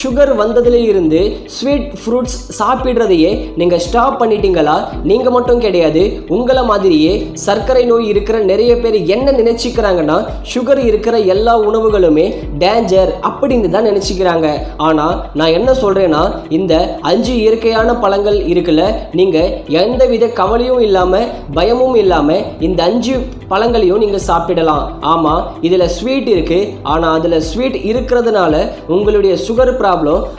Sugar வந்ததுல இருந்து sweet fruits சாப்பிடுறதையே நீங்க ஸ்டாப் பண்ணிட்டீங்களா? நீங்க மட்டும் கிடையாது, உங்களை மாதிரியே சர்க்கரை நோய் இருக்கிற நிறைய பேர் என்ன நினைச்சுக்கிறாங்கன்னா சுகர் இருக்கிற எல்லா உணவுகளுமே டேஞ்சர் அப்படின்னு தான் நினைச்சுக்கிறாங்க. ஆனா நான் என்ன சொல்றேன்னா, இந்த 5 இயற்கையான பழங்கள் இருக்குல்ல, நீங்க எந்தவித கவலையும் இல்லாம பயமும் இல்லாம இந்த 5 பழங்களையும் நீங்க சாப்பிடலாம். ஆமா, இதுல ஸ்வீட் இருக்கு, ஆனா அதுல ஸ்வீட் இருக்கிறதுனால உங்களுடைய சுகர் ப்ராப்ளம்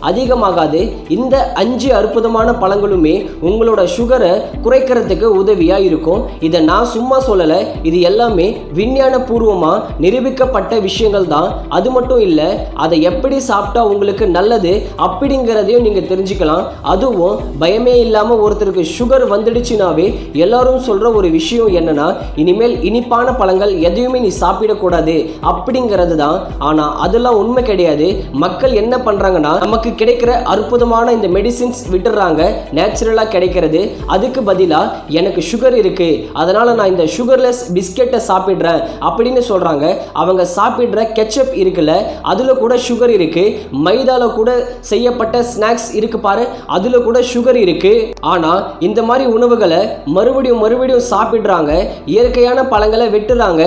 அதிகமாகாது. இந்த 5 அற்புதமான பழங்களுமே உங்களோட சுகரை குறைக்கிறதுக்கு உதவியா இருக்கும். இதை நான் சும்மா சொல்லல, இது எல்லாமே விஞ்ஞான பூர்வமா நிரூபிக்கப்பட்ட விஷயங்கள் தான். அது மட்டும் இல்ல, அதை எப்படி சாப்பிட்டா உங்களுக்கு நல்லது அப்படிங்கிறதையும் நீங்க தெரிஞ்சுக்கலாம். அதுவும் பயமே இல்லாம ஒருத்தருக்கு சுகர் வந்துடுச்சுனாவே எல்லாரும் சொல்ற ஒரு விஷயம் என்னன்னா, இனிமேல் இனிப்பான பழங்கள் எதையுமே நீ சாப்பிடக்கூடாது அப்படிங்கிறது தான். ஆனா அதெல்லாம் உண்மை கிடையாது. மக்கள் என்ன பண்றாங்கன்னா, நமக்கு கிடைக்கிற அற்புதமான இந்த மெடிசின்ஸ் விட்டுறாங்க, நேச்சுரலா கிடைக்கிறது. அதுக்கு பதிலா எனக்கு சுகர் இருக்கு, அதனால நான் இந்த சுகர்லெஸ் பிஸ்கெட்டை சாப்பிடுறேன் அப்படின்னு சொல்றாங்க. அவங்க சாப்பிடுற கெச்சப் இருக்குல்ல, அதுல கூட சுகர் இருக்கு. மைதால கூட செய்யப்பட்ட ஸ்நாக்ஸ் இருக்கு பாரு, அதுல கூட சுகர் இருக்கு. ஆனா இந்த மாதிரி உணவுகளை மறுபடியும் சாப்பிடுறாங்க. இயற்கையான பழங்களை வெட்டுறாங்க.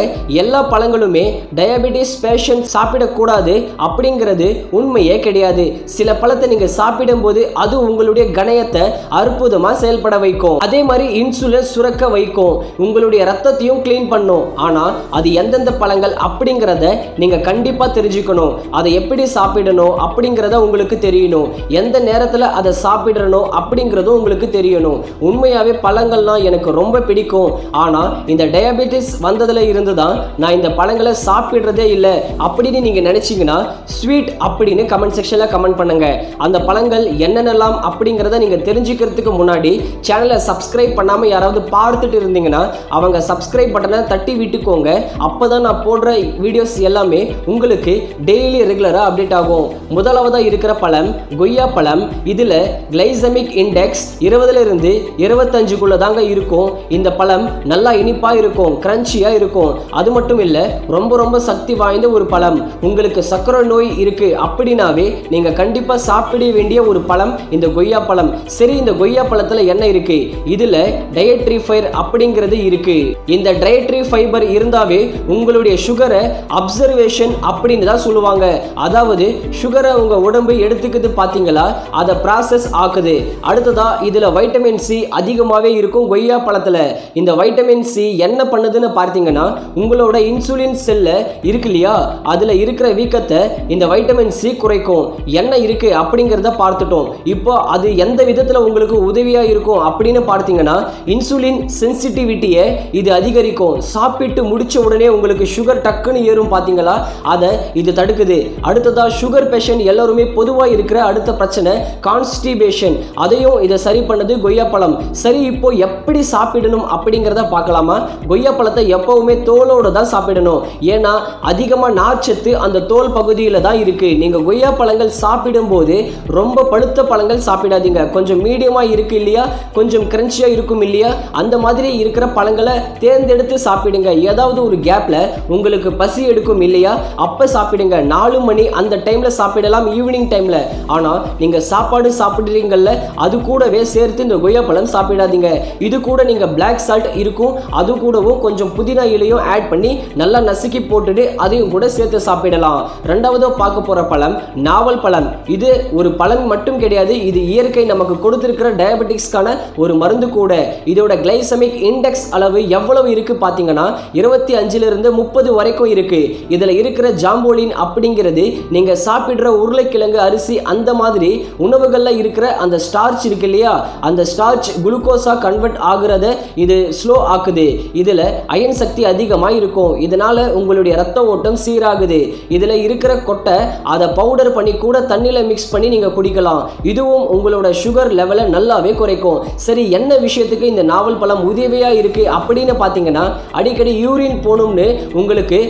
எல்லா பழங்களுமே டயபெட்டிஸ் பேஷண்ட் சாப்பிடக்கூடாது அப்படிங்கிறது உண்மையே கிடையாது. சில பழத்தை நீங்க சாப்பிடும் போது அது உங்களுடைய கணையத்தை அற்புதமா செயல்பட வைக்கும். அதே மாதிரி இன்சுலின் சுரக்க வைக்கும், உங்களுடைய ரத்தத்தையும் கிளீன் பண்ணும். ஆனா அது எந்தெந்த பழங்கள் அப்படிங்கிறத நீங்க கண்டிப்பா தெரிஞ்சுக்கணும். அதை எப்படி சாப்பிடணும் அப்படிங்கிறத உங்களுக்கு தெரியணும். எந்த நேரத்துல அதை சாப்பிடணும் அப்படிங்கிறதும் உங்களுக்கு தெரியணும். உண்மையாவே பழங்கள்லாம் எனக்கு ரொம்ப பிடிக்கும். ஆனா இந்த டயபெட்டிஸ் வந்ததுல இருந்து தான் நான் இந்த பழங்களை சாப்பிடுறதே இல்லை அப்படின்னு நீங்க நினைச்சீங்கன்னா ஸ்வீட் அப்படின்னு கமெண்ட் செக்ஷன்ல கமெண்ட் பண்ணுங்க. அந்த பழங்கள் என்னென்னலாம் அப்படிங்கிறத நீங்க தெரிஞ்சுக்கிறதுக்கு முன்னாடி சேனலை சப்ஸ்கிரைப் பண்ணாம யாராவது பார்த்துட்டு இருந்தீங்கன்னா அவங்க சப்ஸ்கிரைப் பட்டனை தட்டி விட்டுக்கோங்க. அப்பதான் நான் போடுற வீடியோஸ் எல்லாமே உங்களுக்கு டெய்லி ரெகுலரா அப்டேட் ஆகும். முதலாவதா இருக்கிற பழம் கொய்யா பழம். இதுல கிளைசமிக் இண்டெக்ஸ் 20ல இருந்து 25க்குள்ள தாங்க இருக்கும். இந்த பழம் நல்லா இனிப்பா இருக்கும், கிரன்ச்சியா இருக்கும். அது மட்டும் இல்ல, ரொம்ப சக்தி வாய்ந்த ஒரு பழம். உங்களுக்கு சர்க்கரை நோய் இருக்கு அப்படின்னாவே நீங்க கண்டிப்பா சாப்பிட வேண்டிய ஒரு பழம் இந்த கொய்யா பழம். சரி, இந்த கொய்யா பழத்துல என்ன இருக்கு? இதுல டயட்ரி ஃபைபர் அப்படிங்கிறது இருக்கு. இந்த டயட்ரி ஃபைபர் இருந்தாவே உங்களுடைய சுகரை அப்சர்வேஷன் அப்படின்னு தான் சொல்லுவாங்க. அதாவது சுகரை உங்க உடம்பு எடுத்துக்குது பாத்தீங்களா, அதை ப்ராசஸ் ஆக்குது. அடுத்ததா இதுல வைட்டமின் சி அதிகமாவே இருக்கும் கொய்யா பழத்துல. இந்த வைட்டமின் சி என்ன பண்ணுதுன்னு பார்த்தீங்கன்னா, உங்களோட இன்சுலின் செல்ல இருக்கு இல்லையா, அதுல இருக்கிற வீக்கத்தை இந்த வைட்டமின் சி குறைக்கும். என்ன இருக்கு அப்படிங்கிறத பார்த்துட்டோம். இப்போ அது எந்த விதத்துல உங்களுக்கு உதவியா இருக்கும் அப்படின்னு பார்த்தீங்கன்னா, இன்சுலின் சென்சிட்டிவிட்டியை இது அதிகரிக்கும். சாப்பிட்டு முடிச்ச உடனே உங்களுக்கு சுகர் டக்குன்னு ஏறும் பாத்தீங்களா, அதை இது தடுக்குது. அடுத்ததா சுகர் பேஷண்ட் எல்லாருமே பொதுவா இருக்கிற அடுத்த பிரச்சனை கான்ஸ்டிபேஷன். அதையும் இதை சரி பண்ணது கொய்யா பழம். சரி, இப்போ எப்படி சாப்பிடணும் அப்படிங்கிறத பார்க்கலாமா? கொய்யா பழத்தை எப்பவுமே தோலோட தான் சாப்பிடணும். ஏன்னா அதிகமா நார்ச்சத்து அந்த தோல் பகுதியில தான் இருக்கு. நீங்க கொய்யா பழங்கள் சாப்பிடும் போது ரொம்ப பழுத்த பழங்கள் சாப்பிடாதீங்க. கொஞ்சம் மீடியமா இருக்கு இல்லையா, கொஞ்சம் கிரன்ச்சியா இருக்கும் இல்லையா, அந்த மாதிரி இருக்கிற பழங்களை தேர்ந்தெடுத்து சாப்பிடுங்க. ஏதாவது ஒரு கேப்ல உங்களுக்கு பசி எடுக்கும் இல்லையா, அப்ப சாப்பிடுங்க. 4 மணி அந்த டைம்ல சாப்பிடலாம், ஈவினிங் டைம்ல. ஆனா நீங்க சாப்பாடு சாப்பிடுறீங்கல்ல, அது கூடவே சேர்த்து இந்த கொய்யா பழம் சாப்பிடாதீங்க. இது கூட நீங்க பிளாக் சால்ட் இருக்கும், அது கூடவும் கொஞ்சம் புதினா இலையும் ஆட் பண்ணி நல்லா நசுக்கி போட்டுட்டு அதையும் கூட சேர்த்து சாப்பிடலாம். ரெண்டாவது பார்க்க போற பழம் நாவல் பழம். இது ஒரு பழம் மட்டும் கிடையாது, இது இயற்கை நமக்கு கொடுத்திருக்கிற டயபெட்டிக்ஸ்க்கான ஒரு மருந்து கூட. இதோட கிளைசமிக் இண்டெக்ஸ் அளவு எவ்வளவு இருக்கு பாத்தீங்கன்னா 25ல இருந்து 30 வரைக்கும் இருக்கு. இதுல இருக்கிற ஜாம்போலின் அப்படிங்கிறது நீங்க சாப்பிடுற உருளைக்கிழங்கு அரிசி அந்த மாதிரி உணவுகள்ல இருக்கிற அந்த ஸ்டார்ச் இருக்கு இல்லையா, அந்த ஸ்டார்ச் குளுக்கோஸா கன்வெர்ட் ஆகுறத இது ஸ்லோ ஆக்குது. இதுல அயன் சக்தி அதிகமா இருக்கும். இதனால உங்களுடைய ரத்த ஓட்டம் சீராகுது. இதுல இருக்கிற கொட்டை அதை பவுடர் பண்ணி கூட தண்ணியில மிக்ஸ் பண்ணி நீங்க குடிக்கலாம். இதுவும் உங்களோட சுகர் லெவலை நல்லாவே குறைக்கும். சரி, என்ன விஷயத்துக்கு இந்த நாவல் பழம் உதவியா இருக்கு அப்படின்னு பாத்தீங்கன்னா, அடிக்கடி யூரின் போகணும்னு உங்களுக்கு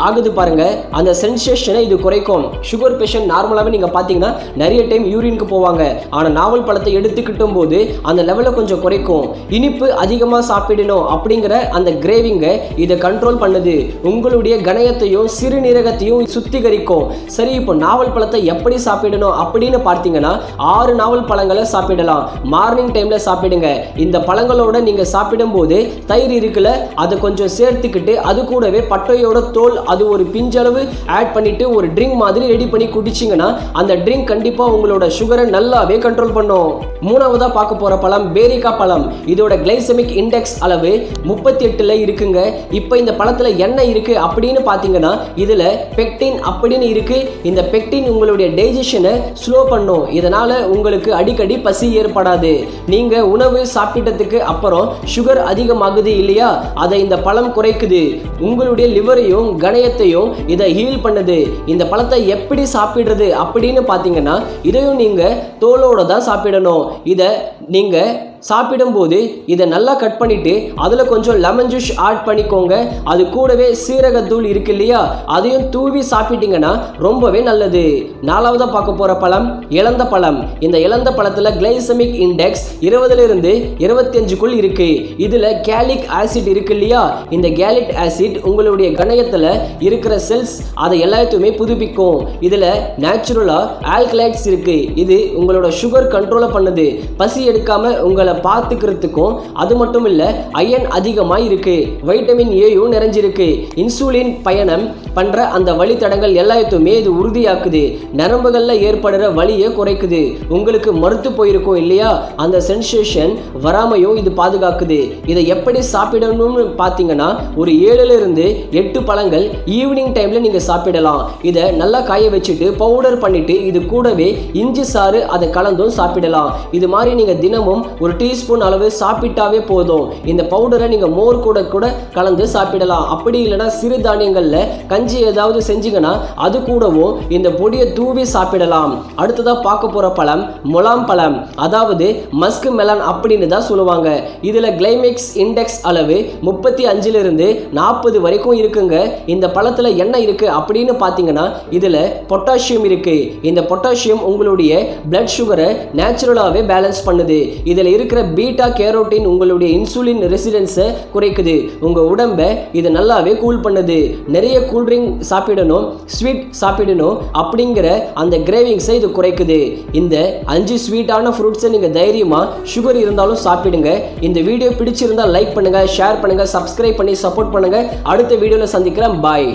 ஆகுது பாருங்க, அந்த சென்சேஷனை இது குறைக்கும். சுகர் பேஷண்ட் நார்மலாகவே நீங்கள் பார்த்தீங்கன்னா நிறைய டைம் யூரினுக்கு போவாங்க. ஆனால் நாவல் பழத்தை எடுத்துக்கிட்டும் போது அந்த லெவலை கொஞ்சம் குறைக்கும். இனிப்பு அதிகமாக சாப்பிடணும் அப்படிங்கிற அந்த கிரேவிங்கை இதை கண்ட்ரோல் பண்ணுது. உங்களுடைய கணையத்தையும் சிறுநீரகத்தையும் சுத்திகரிக்கும். சரி, இப்போ நாவல் பழத்தை எப்படி சாப்பிடணும் அப்படின்னு பார்த்தீங்கன்னா 6 நாவல் பழங்களை சாப்பிடலாம். மார்னிங் டைமில் சாப்பிடுங்க. இந்த பழங்களோட நீங்கள் சாப்பிடும்போது தயிர் இருக்குல்ல, அதை கொஞ்சம் சேர்த்துக்கிட்டு அது கூடவே பட்டையோட தோல் அது ஒரு பிஞ்சளவு ஆட் பண்ணிட்டு ஒரு ட்ரிங்க் மாதிரி ரெடி பண்ணி குடிச்சிங்கன்னா அந்த ட்ரிங்க் கண்டிப்பாக உங்களோட சுகரை நல்லாவே கண்ட்ரோல் பண்ணும். மூணாவதாக பார்க்க போகிற பழம் பேரிக்கா பழம். இதோட கிளைசெமிக் இண்டெக்ஸ் அளவு 38 இருக்குங்க. இப்போ இந்த பழத்தில் என்ன இருக்கு அப்படின்னு பார்த்தீங்கன்னா இதில் பெக்டின் அப்படின்னு இருக்கு. இந்த பெக்டின் உங்களுடைய டைஜஷனை ஸ்லோ பண்ணும். இதனால உங்களுக்கு அடிக்கடி பசி ஏற்படாது. நீங்க உணவு சாப்பிட்டதுக்கு அப்புறம் சுகர் அதிகமாகுது இல்லையா, அதை இந்த பழம் குறைக்குது. உங்களுடைய லிவரையும் கணையத்தையும் இதை ஹீல் பண்ணுது. இந்த பழத்தை எப்படி சாப்பிடுறது அப்படின்னு பார்த்தீங்கன்னா இதையும் நீங்க தோலோட தான் சாப்பிடணும். இதை நீங்க சாப்பிடும்போது இதை நல்லா கட் பண்ணிட்டு அதில் கொஞ்சம் லெமன் ஜூஸ் ஆட் பண்ணிக்கோங்க. அது கூடவே சீரகத்தூள் இருக்கு இல்லையா, அதையும் தூவி சாப்பிட்டீங்கன்னா ரொம்பவே நல்லது. நாலாவதாக பார்க்க போகிற பழம் இலந்த பழம். இந்த இலந்த பழத்தில் கிளைசெமிக் இண்டெக்ஸ் 20 25 இருக்கு. இதில் கேலிக் ஆசிட் இருக்கு இல்லையா, இந்த கேலிக் ஆசிட் உங்களுடைய கணையத்தில் இருக்கிற செல்ஸ் அதை எல்லாத்தையுமே புதுப்பிக்கும். இதில் நேச்சுரலாக ஆல்கலைட்ஸ் இருக்கு. இது உங்களோட சுகர் கண்ட்ரோலை பண்ணுது. பசி எடுக்காம உங்களை பார்த்துக்கிறதுக்கும். அது மட்டும் இல்ல, அயன் அதிகமாக இருக்கு. வைட்டமின் ஏயும் நிறைஞ்சிருக்கு. இன்சுலின் பயணம் பண்ற அந்த வழித்தடங்கள் எல்லாத்தையுமே இது உறுதியாக்குது. நரம்புகள்ல ஏற்படுற வலியை குறைக்குது. உங்களுக்கு மறுத்து போயிருக்கும் இல்லையா, அந்த சென்சேஷன் வராமையும் இது பாதுகாக்குது. இதை எப்படி சாப்பிடணும்னு பார்த்தீங்கன்னா ஒரு 7 8 பழங்கள் ஈவினிங் டைம்ல நீங்க சாப்பிடலாம். இதை நல்லா காய வச்சுட்டு பவுடர் பண்ணிட்டு இது கூடவே இஞ்சி சாறு அதை கலந்தும் சாப்பிடலாம். இது மாதிரி நீங்க தினமும் ஒரு டீஸ்பூன் அளவு சாப்பிட்டாவே போதும். இந்த பவுடரை நீங்க மோர் கூட கலந்து சாப்பிடலாம். அப்படி இல்லைன்னா சிறுதானியங்கள்ல கஞ்சி ஏதாவது செஞ்சீங்கன்னா அது கூடவும் இந்த பொடியை தூவி சாப்பிடலாம். அடுத்ததா பார்க்க போற பழம் முலாம் பழம், அதாவது மஸ்க் மெலன் அப்படின்னு தான் சொல்லுவாங்க. இதுல கிளைமெக்ஸ் இண்டெக்ஸ் அளவு 35 40 வரைக்கும் இருக்குங்க. இந்த பழத்துல என்ன இருக்கு அப்படின்னு பார்த்தீங்கன்னா இதுல பொட்டாசியம் இருக்கு. இந்த பொட்டாசியம் உங்களுடைய பிளட் சுகரை நேச்சுரலாவே பேலன்ஸ் பண்ணுது. இதில் இருக்கிற பீட்டா கேரோட்டின் உங்களுடைய இன்சுலின் ரெசிஸ்டன்ஸை குறைக்குது. உங்க உடம்பை இது நல்லாவே கூல் பண்ணுது. நிறைய கூல்ட்ரிங்க் சாப்பிடணும், ஸ்வீட் சாப்பிடணும் அப்படிங்கிற அந்த கிரேவிங்ஸை இது குறைக்குது. இந்த 5 ஸ்வீட்டான ஃப்ரூட்ஸை நீங்க தைரியமா சுகர் இருந்தாலும் சாப்பிடுங்க. இந்த வீடியோ பிடிச்சிருந்தா லைக் பண்ணுங்க, ஷேர் பண்ணுங்க, சப்ஸ்கிரைப் பண்ணி சப்போர்ட் பண்ணுங்க. அடுத்த வீடியோல சந்திக்கிறேன். பாய்.